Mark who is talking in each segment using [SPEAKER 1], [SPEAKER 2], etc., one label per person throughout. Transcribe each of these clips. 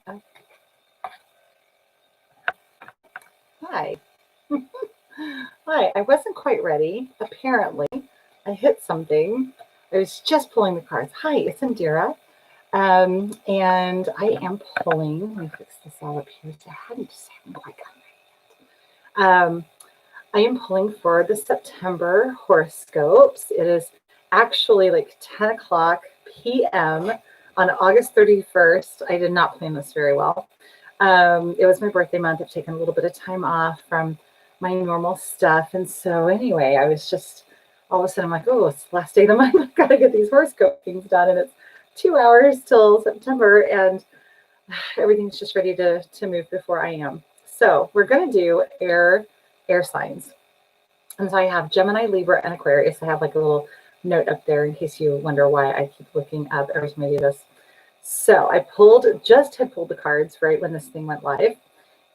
[SPEAKER 1] Hi. Hi, I wasn't quite ready. Apparently, I hit something. I was just pulling the cards. Hi, it's Indira. And I am pulling. Let me fix this all up here. So I haven't quite gotten it. I am pulling for the September horoscopes. It is actually like 10 o'clock p.m. on August 31st. I did not plan this very well. It was my birthday month. I've taken a little bit of time off from my normal stuff. And so anyway, I was just all of a sudden I'm like, oh, it's the last day of the month. I've got to get these horoscope things done. And it's 2 hours till September and everything's just ready to move before I am. So we're going to do air signs. And so I have Gemini, Libra, and Aquarius. I have like a little note up there in case you wonder why I keep looking up every time I do this. So I just had pulled the cards right when this thing went live.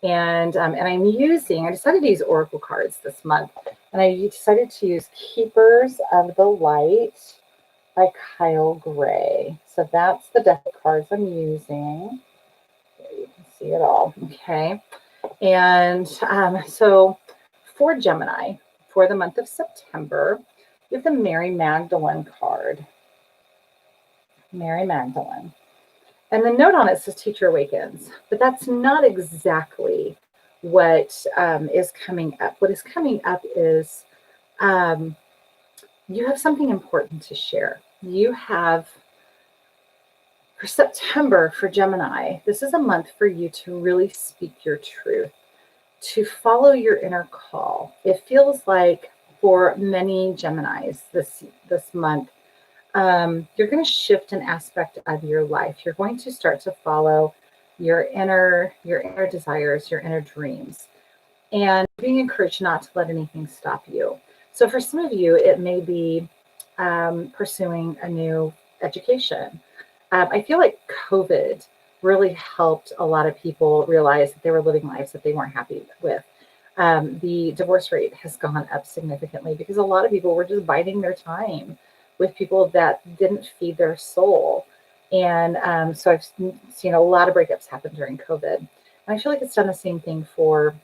[SPEAKER 1] And I decided to use Oracle cards this month. And I decided to use Keepers of the Light by Kyle Gray. So that's the deck of cards I'm using. There you can see it all. Okay. And so for Gemini, for the month of September, you have the Mary Magdalene card. Mary Magdalene. And the note on it says Teacher Awakens, but that's not exactly what is coming up. What is coming up is you have something important to share. You have, for September, for Gemini, this is a month for you to really speak your truth, to follow your inner call. It feels like for many Geminis this month, you're going to shift an aspect of your life. You're going to start to follow your inner desires, your inner dreams, and being encouraged not to let anything stop you. So for some of you, it may be pursuing a new education. I feel like COVID really helped a lot of people realize that they were living lives that they weren't happy with. The divorce rate has gone up significantly because a lot of people were just biding their time with people that didn't feed their soul. And so I've seen a lot of breakups happen during COVID. And I feel like it's done the same thing for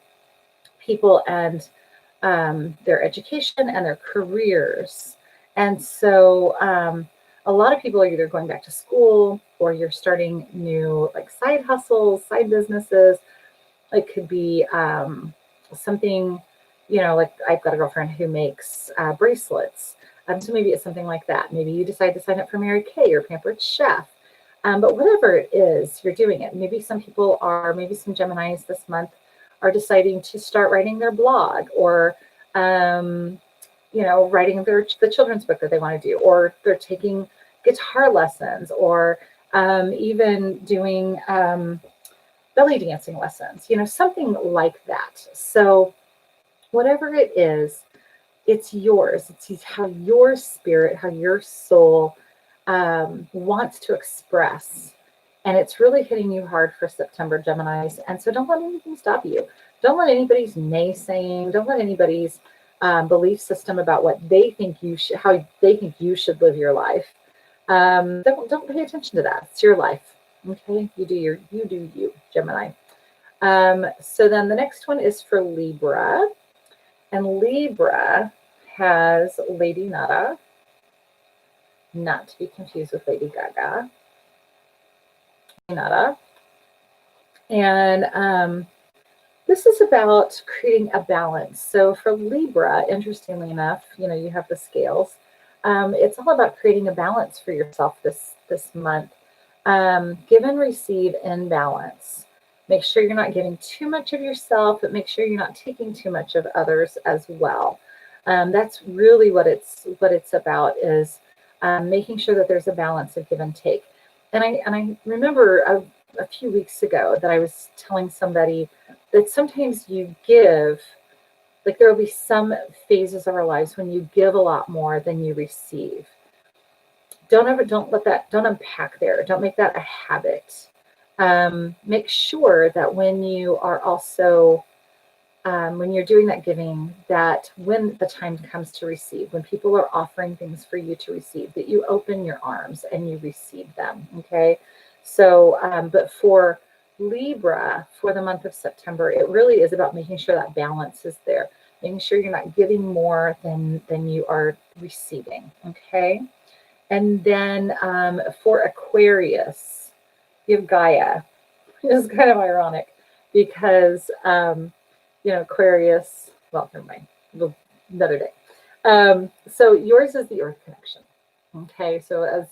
[SPEAKER 1] people and their education and their careers. And so a lot of people are either going back to school or you're starting new like side hustles, side businesses. It could be something, like I've got a girlfriend who makes bracelets. So maybe it's something like that. Maybe you decide to sign up for Mary Kay or Pampered Chef. But whatever it is, you're doing it. Maybe some Geminis this month are deciding to start writing their blog or, writing the children's book that they want to do, or they're taking guitar lessons or even doing belly dancing lessons, something like that. So whatever it is, it's yours. It's how your spirit, how your soul wants to express. And it's really hitting you hard for September, Geminis. And so don't let anything stop you. Don't let anybody's naysaying. Don't let anybody's belief system about what they think how they think you should live your life. Don't pay attention to that. It's your life. Okay, you do you, Gemini. So then the next one is for Libra. And Libra has Lady Nada, not to be confused with Lady Gaga. Nada. And this is about creating a balance. So for Libra, interestingly enough, you have the scales. It's all about creating a balance for yourself this month. Give and receive in balance. Make sure you're not giving too much of yourself, but make sure you're not taking too much of others as well. That's really what it's about, is making sure that there's a balance of give and take. And I remember a few weeks ago that I was telling somebody that sometimes you give, like there will be some phases of our lives when you give a lot more than you receive. Don't unpack there. Don't make that a habit. Make sure that when you are also, when you're doing that giving, that when the time comes to receive, when people are offering things for you to receive, that you open your arms and you receive them. Okay. So, but for Libra, for the month of September, it really is about making sure that balance is there, making sure you're not giving more than you are receiving, okay? And then for Aquarius, you have Gaia. It's kind of ironic because, Aquarius, well, never mind, another day. So yours is the Earth connection. Okay, so as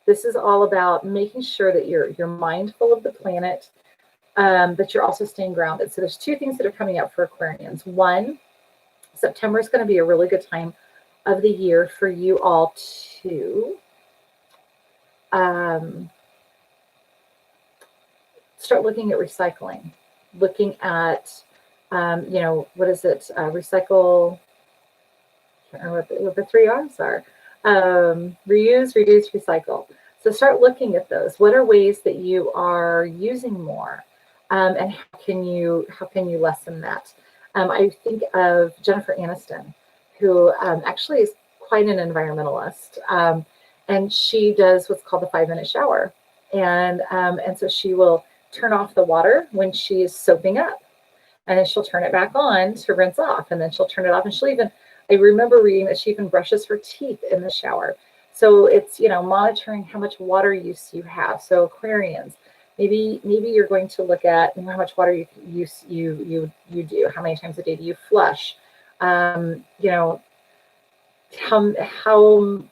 [SPEAKER 1] this is all about making sure that you're mindful of the planet, but you're also staying grounded. So there's two things that are coming up for Aquarians. One, September is going to be a really good time of the year for you all to start looking at recycling, looking at, what is it? Recycle, I can't remember what the three R's are. Reuse, reduce, recycle. So start looking at those. What are ways that you are using more? And how can you lessen that? I think of Jennifer Aniston, who actually is quite an environmentalist. And she does what's called the 5-minute shower. And so she will turn off the water when she is soaping up. And then she'll turn it back on to rinse off. And then she'll turn it off. And she'll even, I remember reading that she even brushes her teeth in the shower. So it's, monitoring how much water use you have. So Aquarians, maybe you're going to look at how much water you do, how many times a day do you flush, how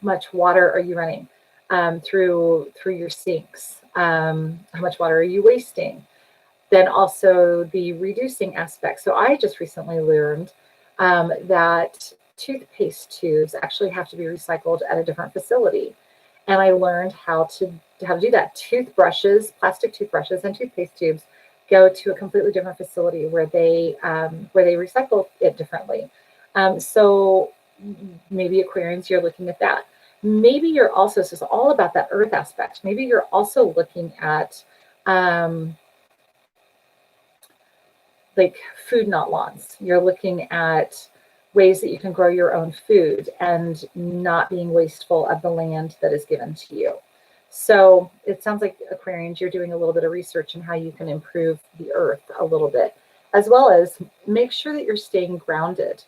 [SPEAKER 1] much water are you running through your sinks, how much water are you wasting. Then also the reducing aspect. So I just recently learned that toothpaste tubes actually have to be recycled at a different facility. And I learned how to do that. Toothbrushes, plastic toothbrushes and toothpaste tubes go to a completely different facility where they recycle it differently. So maybe Aquarians, you're looking at that. Maybe you're also, so it's all about that earth aspect. Maybe you're also looking at like food, not lawns. You're looking at ways that you can grow your own food and not being wasteful of the land that is given to you. So it sounds like Aquarians, you're doing a little bit of research on how you can improve the earth a little bit, as well as make sure that you're staying grounded.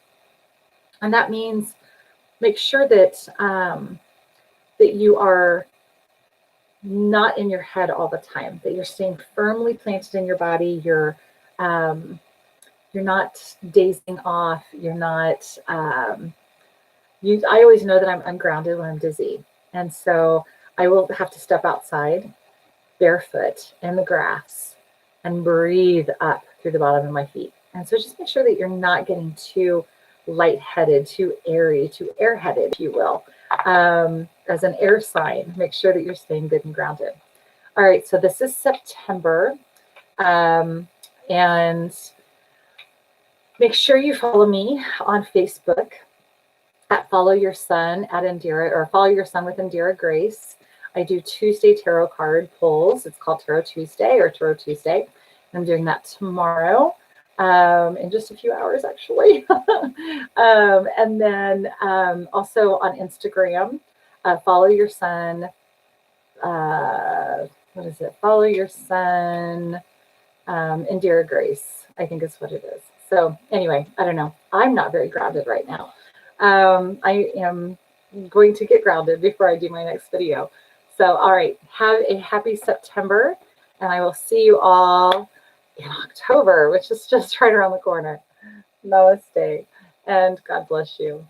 [SPEAKER 1] And that means make sure that that you are not in your head all the time, that you're staying firmly planted in your body. You're not dazing off. You're not, I always know that I'm ungrounded when I'm dizzy. And so I will have to step outside barefoot in the grass and breathe up through the bottom of my feet. And so just make sure that you're not getting too lightheaded, too airy, too airheaded, if you will. As an air sign, make sure that you're staying good and grounded. All right, so this is September. And make sure you follow me on Facebook at Follow Your Sun at Indira, or Follow Your Sun with Indira Grace. I do Tuesday tarot card pulls. It's called Tarot Tuesday or Tarot Tuesday. I'm doing that tomorrow in just a few hours, actually. And then also on Instagram, Follow Your Sun. What is it? Follow Your Sun, Indira Grace, I think is what it is. So anyway, I don't know. I'm not very grounded right now. I am going to get grounded before I do my next video. So, all right, have a happy September, and I will see you all in October, which is just right around the corner. Namaste, and God bless you.